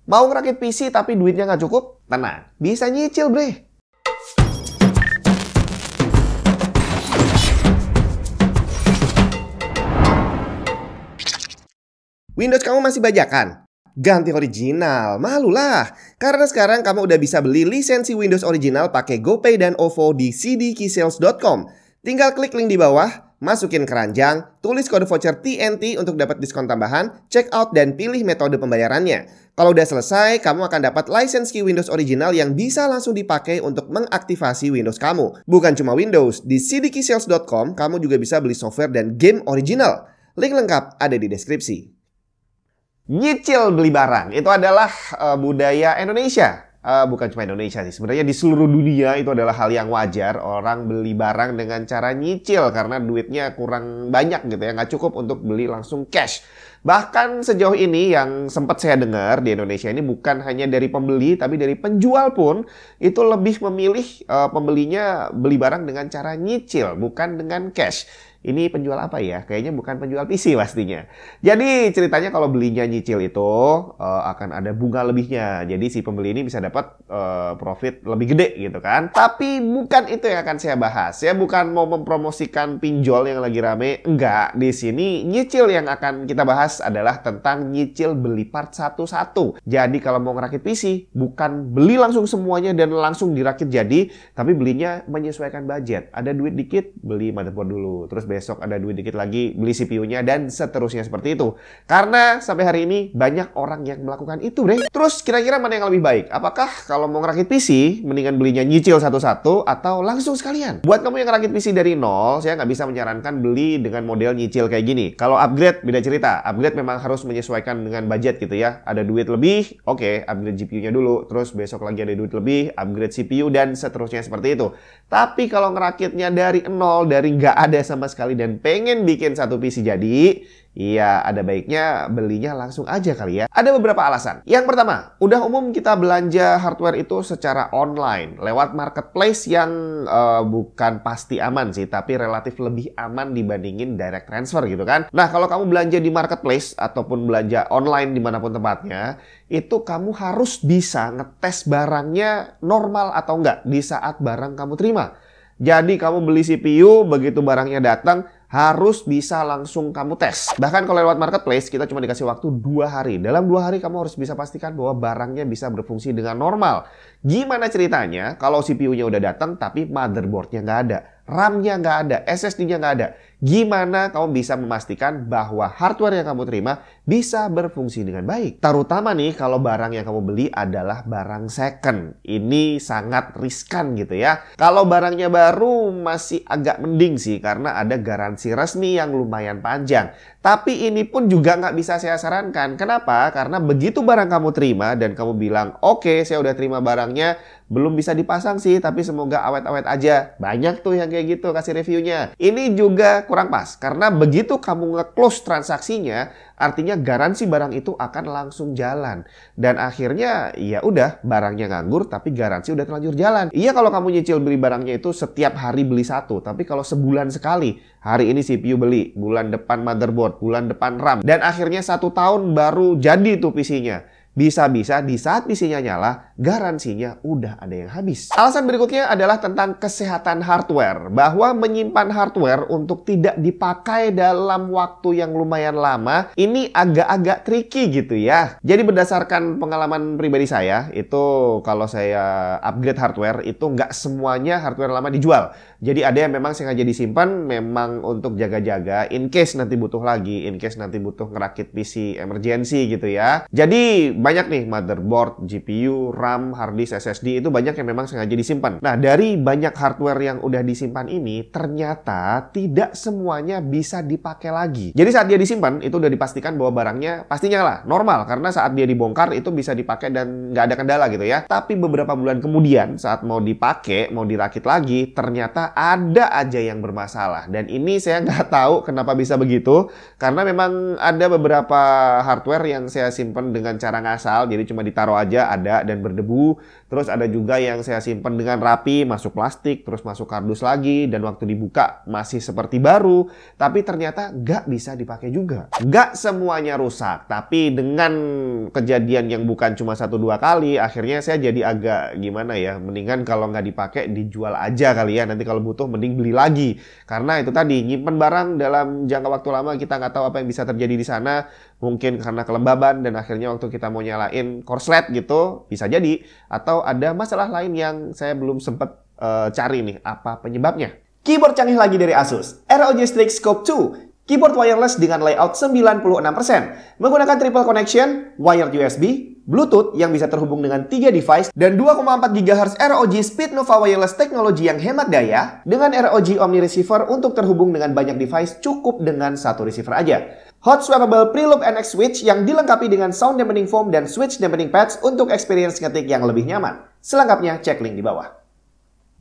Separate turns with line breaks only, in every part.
Mau ngerakit PC tapi duitnya nggak cukup? Tenang, bisa nyicil bre. Windows kamu masih bajakan? Ganti original, malulah. Karena sekarang kamu udah bisa beli lisensi Windows original pakai GoPay dan OVO di cdkeysales.com. Tinggal klik link di bawah, masukin keranjang, tulis kode voucher TNT untuk dapat diskon tambahan, check out dan pilih metode pembayarannya. Kalau udah selesai, kamu akan dapat lisensi Windows original yang bisa langsung dipakai untuk mengaktifasi Windows kamu. Bukan cuma Windows, di cdkeysales.com kamu juga bisa beli software dan game original. Link lengkap ada di deskripsi. Nyicil beli barang itu adalah budaya Indonesia. Bukan cuma Indonesia sih, sebenarnya di seluruh dunia itu adalah hal yang wajar. Orang beli barang dengan cara nyicil karena duitnya kurang banyak gitu ya, nggak cukup untuk beli langsung cash. Bahkan sejauh ini yang sempat saya dengar di Indonesia ini bukan hanya dari pembeli tapi dari penjual pun itu lebih memilih pembelinya beli barang dengan cara nyicil bukan dengan cash. Ini penjual apa ya? Kayaknya bukan penjual PC pastinya. Jadi ceritanya kalau belinya nyicil itu akan ada bunga lebihnya. Jadi si pembeli ini bisa dapat profit lebih gede gitu kan. Tapi bukan itu yang akan saya bahas. Saya bukan mau mempromosikan pinjol yang lagi rame. Enggak, di sini nyicil yang akan kita bahas adalah tentang nyicil beli part satu-satu. Jadi kalau mau ngerakit PC, bukan beli langsung semuanya dan langsung dirakit jadi, tapi belinya menyesuaikan budget. Ada duit dikit, beli motherboard dulu. Terus besok ada duit dikit lagi, beli CPU-nya, dan seterusnya seperti itu. Karena sampai hari ini banyak orang yang melakukan itu, bre. Terus kira-kira mana yang lebih baik? Apakah kalau mau ngerakit PC, mendingan belinya nyicil satu-satu atau langsung sekalian? Buat kamu yang ngerakit PC dari nol, saya nggak bisa menyarankan beli dengan model nyicil kayak gini. Kalau upgrade, beda cerita. Upgrade memang harus menyesuaikan dengan budget gitu ya. Ada duit lebih, oke, upgrade GPU-nya dulu. Terus besok lagi ada duit lebih, upgrade CPU, dan seterusnya seperti itu. Tapi kalau ngerakitnya dari nol, dari nggak ada sama sekali, dan pengen bikin satu PC jadi, iya ada baiknya belinya langsung aja kali ya. Ada beberapa alasan. Yang pertama, udah umum kita belanja hardware itu secara online lewat marketplace yang bukan pasti aman sih, tapi relatif lebih aman dibandingin direct transfer gitu kan. Nah kalau kamu belanja di marketplace ataupun belanja online dimanapun tempatnya, itu kamu harus bisa ngetes barangnya normal atau enggak di saat barang kamu terima. Jadi kamu beli CPU, begitu barangnya datang, harus bisa langsung kamu tes. Bahkan kalau lewat marketplace, kita cuma dikasih waktu 2 hari. Dalam 2 hari kamu harus bisa pastikan bahwa barangnya bisa berfungsi dengan normal. Gimana ceritanya kalau CPU-nya udah datang tapi motherboard-nya nggak ada, RAM-nya nggak ada, SSD-nya nggak ada? Gimana kamu bisa memastikan bahwa hardware yang kamu terima bisa berfungsi dengan baik? Terutama nih kalau barang yang kamu beli adalah barang second. Ini sangat riskan gitu ya. Kalau barangnya baru masih agak mending sih karena ada garansi resmi yang lumayan panjang. Tapi ini pun juga nggak bisa saya sarankan. Kenapa? Karena begitu barang kamu terima dan kamu bilang, oke, saya udah terima barangnya, belum bisa dipasang sih, tapi semoga awet-awet aja. Banyak tuh yang kayak gitu kasih reviewnya. Ini juga kurang pas, karena begitu kamu nge-close transaksinya, artinya garansi barang itu akan langsung jalan. Dan akhirnya ya udah, barangnya nganggur tapi garansi udah terlanjur jalan. Iya kalau kamu nyicil beli barangnya itu setiap hari beli satu, tapi kalau sebulan sekali, hari ini CPU beli, bulan depan motherboard, bulan depan RAM, dan akhirnya 1 tahun baru jadi tuh PC-nya. Bisa-bisa di saat PC-nya nyala, garansinya udah ada yang habis. Alasan berikutnya adalah tentang kesehatan hardware. Bahwa menyimpan hardware untuk tidak dipakai dalam waktu yang lumayan lama, ini agak-agak tricky gitu ya. Jadi berdasarkan pengalaman pribadi saya, itu kalau saya upgrade hardware, itu nggak semuanya hardware lama dijual. Jadi ada yang memang sengaja disimpan, memang untuk jaga-jaga, in case nanti butuh lagi, in case nanti butuh ngerakit PC emergency gitu ya. Jadi banyak nih motherboard, GPU, RAM, hard disk, SSD itu banyak yang memang sengaja disimpan. Nah, dari banyak hardware yang udah disimpan ini, ternyata tidak semuanya bisa dipakai lagi. Jadi saat dia disimpan, itu udah dipastikan bahwa barangnya pasti nyala, normal. Karena saat dia dibongkar, itu bisa dipakai dan nggak ada kendala gitu ya. Tapi beberapa bulan kemudian, saat mau dipakai, mau dirakit lagi, ternyata ada aja yang bermasalah. Dan ini saya nggak tahu kenapa bisa begitu. Karena memang ada beberapa hardware yang saya simpan dengan cara ngasal. Jadi cuma ditaruh aja, ada dan berdebu. Terus ada juga yang saya simpan dengan rapi, masuk plastik, terus masuk kardus lagi. Dan waktu dibuka masih seperti baru. Tapi ternyata nggak bisa dipakai juga. Nggak semuanya rusak. Tapi dengan kejadian yang bukan cuma 1-2 kali, akhirnya saya jadi agak gimana ya, mendingan kalau nggak dipakai dijual aja kali ya. Nanti kalau butuh mending beli lagi. Karena itu tadi, nyimpen barang dalam jangka waktu lama kita nggak tahu apa yang bisa terjadi di sana. Mungkin karena kelembaban dan akhirnya waktu kita mau nyalain korslet gitu, bisa jadi. Atau ada masalah lain yang saya belum sempat cari nih, apa penyebabnya. Keyboard canggih lagi dari Asus, ROG Strix Scope 2. Keyboard wireless dengan layout 96%. Menggunakan triple connection, wired USB, Bluetooth yang bisa terhubung dengan 3 device, dan 2,4 GHz ROG Speednova Wireless teknologi yang hemat daya. Dengan ROG Omni Receiver untuk terhubung dengan banyak device cukup dengan satu receiver aja. Hot Swappable Preloop NX Switch yang dilengkapi dengan sound dampening foam dan switch dampening pads untuk experience ngetik yang lebih nyaman. Selengkapnya cek link di bawah.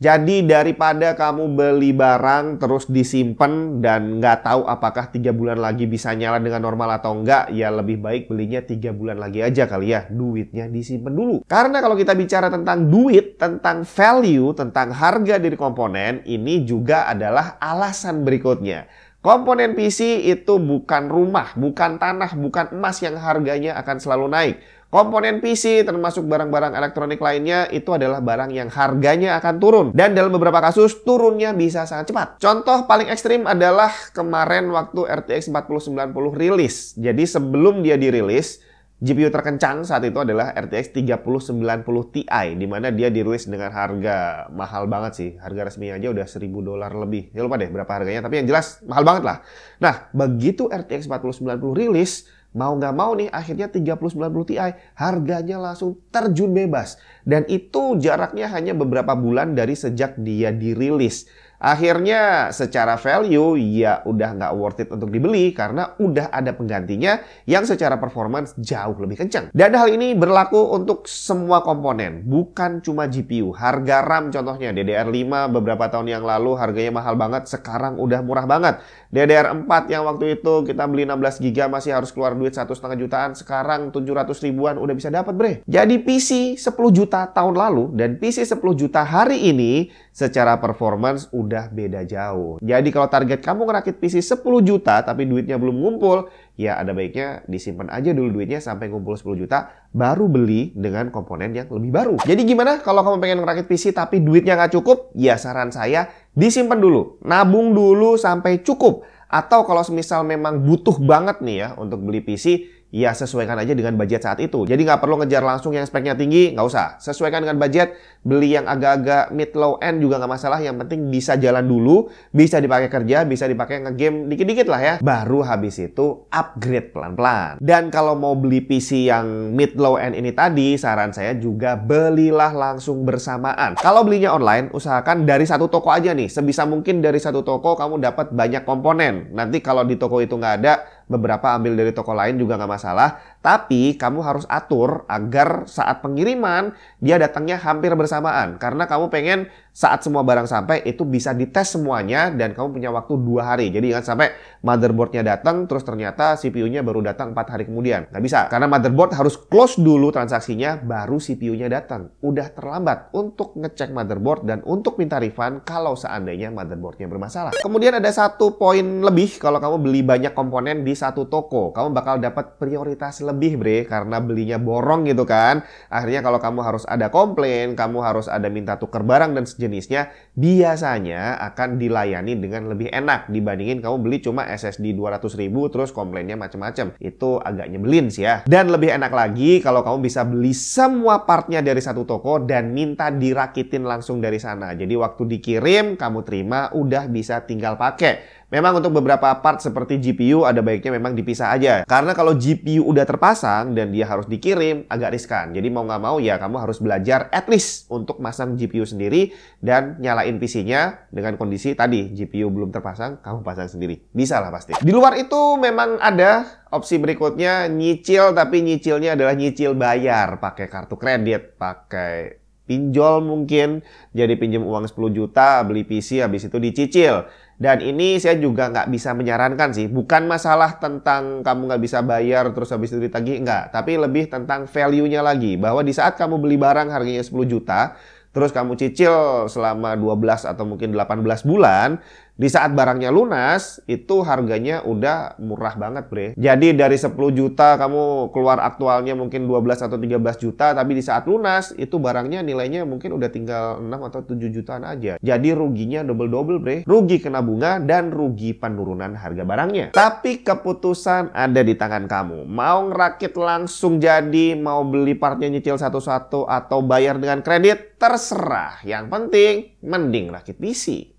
Jadi daripada kamu beli barang terus disimpan dan nggak tahu apakah 3 bulan lagi bisa nyala dengan normal atau enggak, ya lebih baik belinya 3 bulan lagi aja kali ya. Duitnya disimpan dulu. Karena kalau kita bicara tentang duit, tentang value, tentang harga dari komponen, ini juga adalah alasan berikutnya. Komponen PC itu bukan rumah, bukan tanah, bukan emas yang harganya akan selalu naik. Komponen PC termasuk barang-barang elektronik lainnya itu adalah barang yang harganya akan turun. Dan dalam beberapa kasus turunnya bisa sangat cepat. Contoh paling ekstrim adalah kemarin waktu RTX 4090 rilis. Jadi sebelum dia dirilis, GPU terkencang saat itu adalah RTX 3090 Ti, di mana dia dirilis dengan harga mahal banget sih. Harga resminya aja udah $1000 lebih. Ya lupa deh berapa harganya, tapi yang jelas mahal banget lah. Nah, begitu RTX 4090 rilis, mau nggak mau nih akhirnya 3090 Ti harganya langsung terjun bebas. Dan itu jaraknya hanya beberapa bulan dari sejak dia dirilis. Akhirnya secara value ya udah nggak worth it untuk dibeli karena udah ada penggantinya yang secara performance jauh lebih kencang. Dan hal ini berlaku untuk semua komponen, bukan cuma GPU. Harga RAM contohnya DDR5 beberapa tahun yang lalu harganya mahal banget, sekarang udah murah banget. DDR4 yang waktu itu kita beli 16 GB masih harus keluar duit 1,5 jutaan, sekarang 700 ribuan udah bisa dapat bre. Jadi PC 10 juta tahun lalu dan PC 10 juta hari ini secara performance udah beda jauh. Jadi kalau target kamu ngerakit PC 10 juta tapi duitnya belum ngumpul, ya ada baiknya disimpan aja dulu duitnya sampai ngumpul 10 juta, baru beli dengan komponen yang lebih baru. Jadi gimana kalau kamu pengen ngerakit PC tapi duitnya nggak cukup? Ya saran saya, disimpan dulu, nabung dulu sampai cukup. Atau kalau semisal memang butuh banget nih ya untuk beli PC, ya sesuaikan aja dengan budget saat itu. Jadi nggak perlu ngejar langsung yang speknya tinggi, nggak usah. Sesuaikan dengan budget, beli yang agak-agak mid low end juga nggak masalah. Yang penting bisa jalan dulu, bisa dipakai kerja, bisa dipakai ngegame dikit-dikit lah ya. Baru habis itu upgrade pelan-pelan. Dan kalau mau beli PC yang mid low end ini tadi, saran saya juga belilah langsung bersamaan. Kalau belinya online, usahakan dari satu toko aja nih. Sebisa mungkin dari satu toko kamu dapat banyak komponen. Nanti kalau di toko itu nggak ada, beberapa ambil dari toko lain juga nggak masalah. Tapi kamu harus atur agar saat pengiriman dia datangnya hampir bersamaan. Karena kamu pengen saat semua barang sampai itu bisa dites semuanya dan kamu punya waktu 2 hari. Jadi jangan sampai motherboardnya datang terus ternyata CPU-nya baru datang 4 hari kemudian. Nggak bisa. Karena motherboard harus close dulu transaksinya baru CPU-nya datang. Udah terlambat untuk ngecek motherboard dan untuk minta refund kalau seandainya motherboardnya bermasalah. Kemudian ada satu poin lebih kalau kamu beli banyak komponen di satu toko. Kamu bakal dapat prioritas lebih bre karena belinya borong gitu kan. Akhirnya kalau kamu harus ada komplain, kamu harus ada minta tuker barang dan sejenisnya, biasanya akan dilayani dengan lebih enak dibandingin kamu beli cuma SSD 200.000 terus komplainnya macam-macam. Itu agak nyebelin sih ya. Dan lebih enak lagi kalau kamu bisa beli semua partnya dari satu toko dan minta dirakitin langsung dari sana. Jadi waktu dikirim kamu terima udah bisa tinggal pakai. Memang untuk beberapa part seperti GPU ada baiknya memang dipisah aja. Karena kalau GPU udah terpasang dan dia harus dikirim agak riskan. Jadi mau nggak mau ya kamu harus belajar at least untuk masang GPU sendiri dan nyalain PC-nya dengan kondisi tadi GPU belum terpasang, kamu pasang sendiri. Bisa lah pasti. Di luar itu memang ada opsi berikutnya nyicil, tapi nyicilnya adalah nyicil bayar pakai kartu kredit, pakai pinjol mungkin. Jadi pinjam uang 10 juta, beli PC, habis itu dicicil. Dan ini saya juga nggak bisa menyarankan sih. Bukan masalah tentang kamu nggak bisa bayar terus habis itu ditagih, nggak. Tapi lebih tentang value-nya lagi. Bahwa di saat kamu beli barang harganya 10 juta, terus kamu cicil selama 12 atau mungkin 18 bulan, di saat barangnya lunas, itu harganya udah murah banget, bre. Jadi dari 10 juta kamu keluar aktualnya mungkin 12 atau 13 juta, tapi di saat lunas, itu barangnya nilainya mungkin udah tinggal 6 atau 7 jutaan aja. Jadi ruginya double-double, bre. Rugi kena bunga dan rugi penurunan harga barangnya. Tapi keputusan ada di tangan kamu. Mau ngerakit langsung jadi, mau beli partnya nyicil satu-satu, atau bayar dengan kredit, terserah. Yang penting, mending rakit PC.